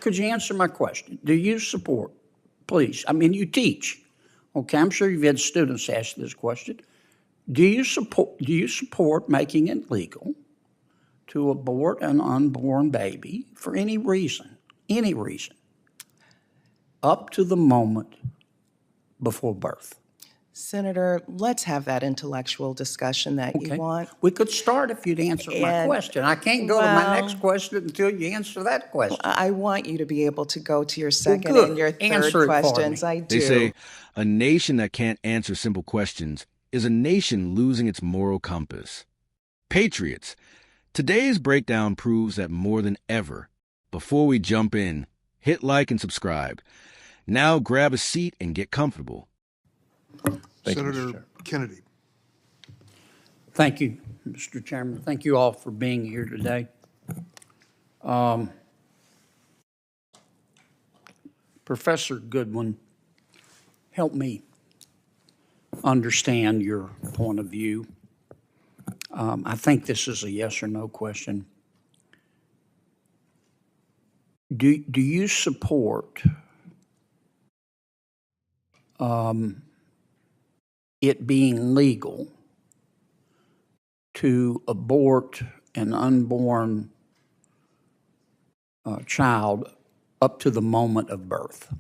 Could you answer my question? Do you support, please, I mean, you teach, okay, I'm sure you've had students ask this question. Do you support making it legal to abort an unborn baby for any reason, up to the moment before birth? Senator, let's have that intellectual discussion that you want. We could start if you'd answer my question. I can't go to my next question until you answer that question. I want you to be able to go to your second good. and your third Answer it for questions. me. I do. They say a nation that can't answer simple questions is a nation losing its moral compass. Patriots, today's breakdown proves that more than ever, before we jump in, hit like and subscribe. Now grab a seat and get comfortable. Senator Kennedy. Thank you, Mr. Chairman. Thank you all for being here today. Professor Goodwin, help me understand your point of view. I think this is a yes or no question. Do you support it being legal to abort an unborn child up to the moment of birth?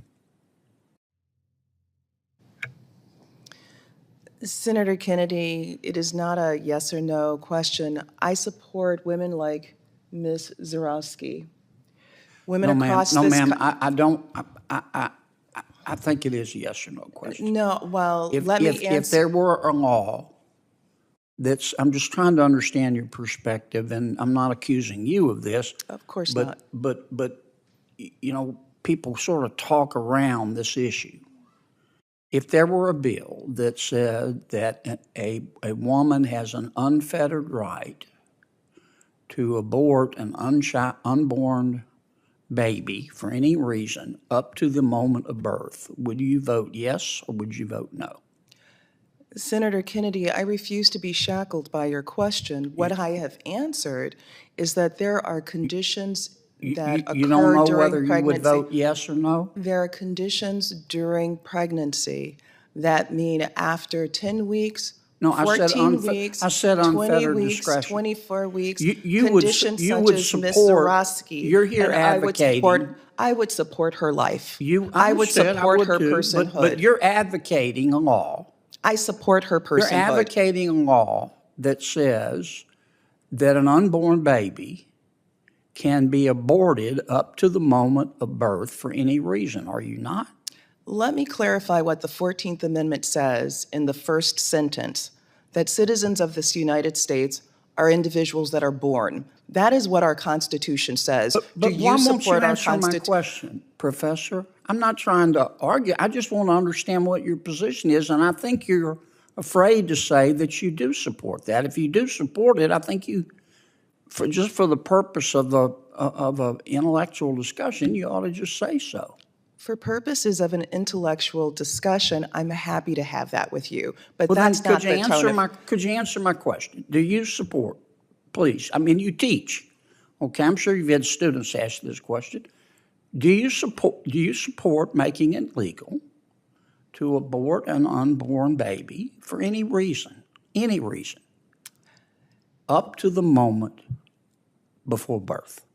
Senator Kennedy, it is not a yes or no question. I support women like Ms. Zarowski. Women across this No, ma'am, I don't. I think it is a yes or no question. No, well, let me answer. If there were a law that's, I'm just trying to understand your perspective, and I'm not accusing you of this. Of course but, not. But, you know, people sort of talk around this issue. If there were a bill that said that a woman has an unfettered right to abort an unborn baby for any reason up to the moment of birth, would you vote yes or would you vote no? Senator Kennedy, I refuse to be shackled by your question. What I have answered is that there are conditions that occur you don't know during whether pregnancy. you would vote yes or no? There are conditions during pregnancy that mean after 10 weeks, No, 14 weeks, I said 20 unfettered weeks, discretion. 24 weeks, You conditions would such as Ms. support. Zarowski. You're here and advocating. I would support her life. I would understand, support her too, personhood. But you're advocating a law. I support her personhood. You're advocating a law that says that an unborn baby can be aborted up to the moment of birth for any reason, are you not? Let me clarify what the 14th Amendment says in the first sentence, that citizens of this United States are individuals that are born. That is what our Constitution says. But why won't you answer my question, Professor? I'm not trying to argue. I just want to understand what your position is, and I think you're afraid to say that you do support that. If you do support it, I think you, just for the purpose of an intellectual discussion, you ought to just say so. For purposes of an intellectual discussion, I'm happy to have that with you, but Well, that's then, not the tone. Could you answer my question? Do you support, please? I mean, you teach, okay? I'm sure you've had students ask this question. Do you support making it legal to abort an unborn baby for any reason, up to the moment before birth?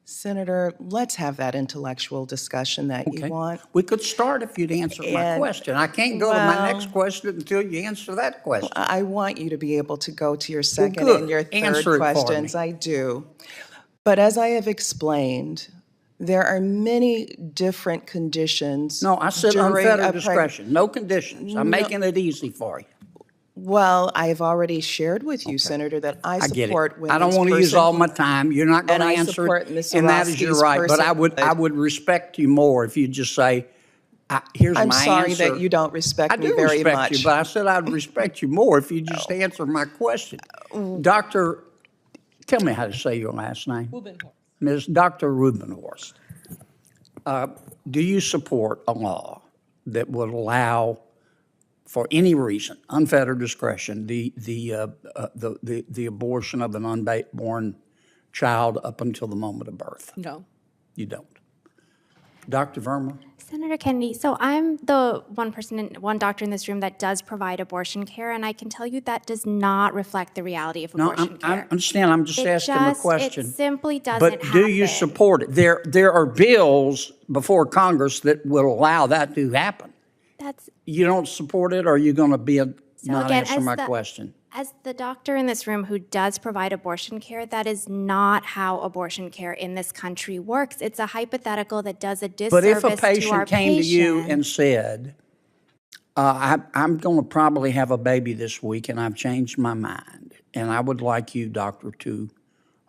Senator, let's have that intellectual discussion that you want. We could start if you'd answer my question. I can't go to my next question until you answer that question. I want you to be able to go to your second good. and your third Answer it for questions. me. I do. But as I have explained, there are many different conditions. No, I said during unfettered a discretion, no conditions. I'm making it easy for you. Well, I've already shared with you, Senator, that I I get support it. women's I don't want to use all my time. You're not going and to I answer support it, Ms. and that is your Zarowski's right. But I would respect you more if you just say, "Here's my answer." I'm sorry that you don't respect me very respect much. you, but I said I'd respect you more if you just answer my question. Doctor, tell me how to say your last name. Ms. Dr. Rubenhorst. Do you support a law that would allow, for any reason, unfettered discretion, the abortion of an unborn child up until the moment of birth? No. You don't. Dr. Verma? Senator Kennedy, so I'm the one doctor in this room that does provide abortion care, and I can tell you that does not reflect the reality of No, abortion I care. understand. I'm just asking a question. It simply doesn't But do you happen. support it? There are bills before Congress that will allow that to happen. You don't support it, or are you going to not answer my question? As the doctor in this room who does provide abortion care, that is not how abortion care in this country works. It's a hypothetical that does a disservice But if a to our patient came to you and patients. said, I'm going to probably have a baby this week and I've changed my mind, and I would like you, doctor, to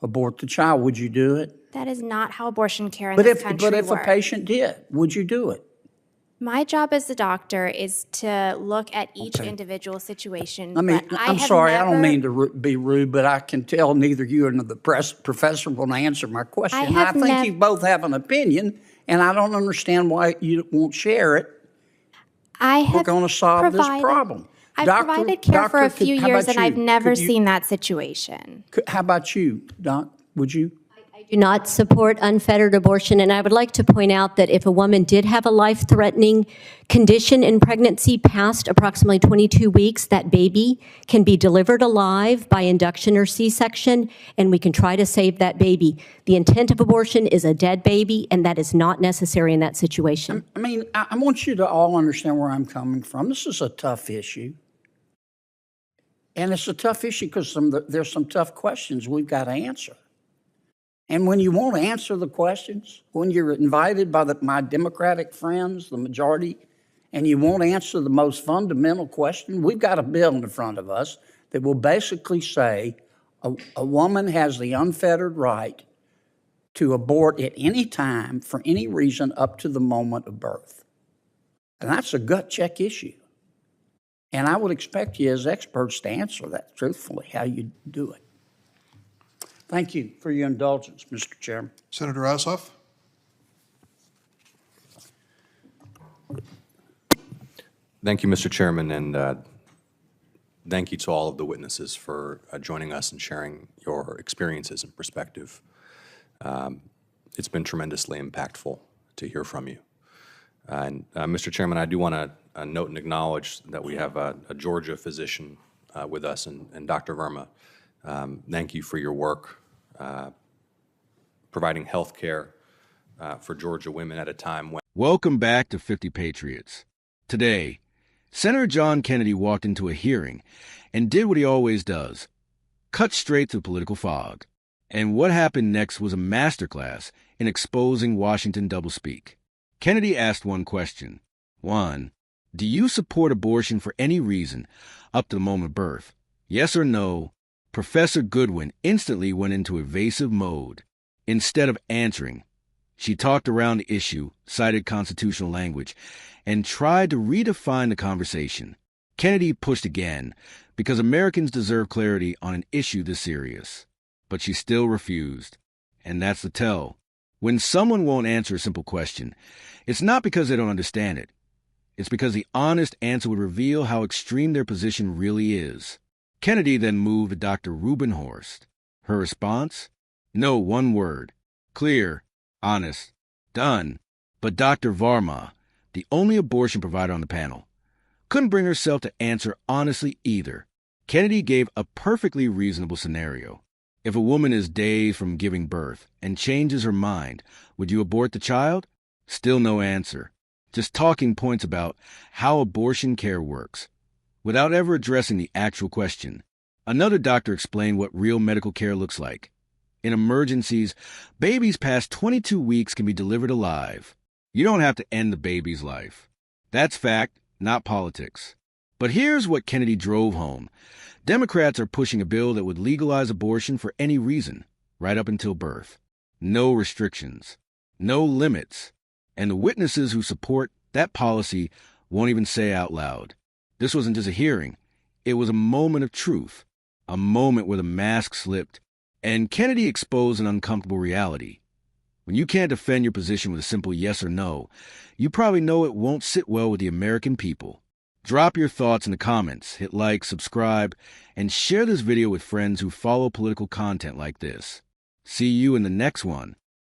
abort the child, would you do it? That is not how abortion care in this country But if works. a patient did, would you do it? My job as a doctor is to look at each individual situation. I mean, but I'm have sorry, I don't never- mean to be rude, but I can tell neither you nor the professor will answer my question. And I have think nev- you both have an opinion, and I don't understand why you won't share it. I We're have going to solve this provided- problem. I've Doctor- provided care for a doctor, few how years, about and I've you? never Could you- seen that situation. How about you, Doc? Would you? Do not support unfettered abortion, and I would like to point out that if a woman did have a life-threatening condition in pregnancy past approximately 22 weeks, that baby can be delivered alive by induction or C-section, and we can try to save that baby. The intent of abortion is a dead baby, and that is not necessary in that situation. I mean, I want you to all understand where I'm coming from. This is a tough issue. And it's a tough issue because there's some tough questions we've got to answer. And when you won't answer the questions, when you're invited by my Democratic friends, the majority, and you won't answer the most fundamental question, we've got a bill in front of us that will basically say a woman has the unfettered right to abort at any time for any reason up to the moment of birth. And that's a gut check issue. And I would expect you as experts to answer that truthfully, how you do it. Thank you for your indulgence, Mr. Chairman. Senator Ossoff? Thank you, Mr. Chairman, and thank you to all of the witnesses for joining us and sharing your experiences and perspective. It's been tremendously impactful to hear from you. And Mr. Chairman, I do want to note and acknowledge that we have a Georgia physician with us, and Dr. Verma. Thank you for your work providing health care for Georgia women at a time when... Welcome back to 50 Patriots. Today, Senator John Kennedy walked into a hearing and did what he always does, cut straight to political fog. And what happened next was a masterclass in exposing Washington doublespeak. Kennedy asked one question. 1. Do you support abortion for any reason up to the moment of birth? Yes or no? Professor Goodwin instantly went into evasive mode. Instead of answering, she talked around the issue, cited constitutional language, and tried to redefine the conversation. Kennedy pushed again, because Americans deserve clarity on an issue this serious. But she still refused. And that's the tell. When someone won't answer a simple question, it's not because they don't understand it. It's because the honest answer would reveal how extreme their position really is. Kennedy then moved to Dr. Rubenhorst. Her response? No, one word. Clear, honest, done. But Dr. Varma, the only abortion provider on the panel, couldn't bring herself to answer honestly either. Kennedy gave a perfectly reasonable scenario. If a woman is days from giving birth and changes her mind, would you abort the child? Still no answer. Just talking points about how abortion care works, without ever addressing the actual question. Another doctor explained what real medical care looks like. In emergencies, babies past 22 weeks can be delivered alive. You don't have to end the baby's life. That's fact, not politics. But here's what Kennedy drove home. Democrats are pushing a bill that would legalize abortion for any reason, right up until birth. No restrictions, no limits. And the witnesses who support that policy won't even say out loud. This wasn't just a hearing. It was a moment of truth, a moment where the mask slipped, and Kennedy exposed an uncomfortable reality. When you can't defend your position with a simple yes or no, you probably know it won't sit well with the American people. Drop your thoughts in the comments, hit like, subscribe, and share this video with friends who follow political content like this. See you in the next one.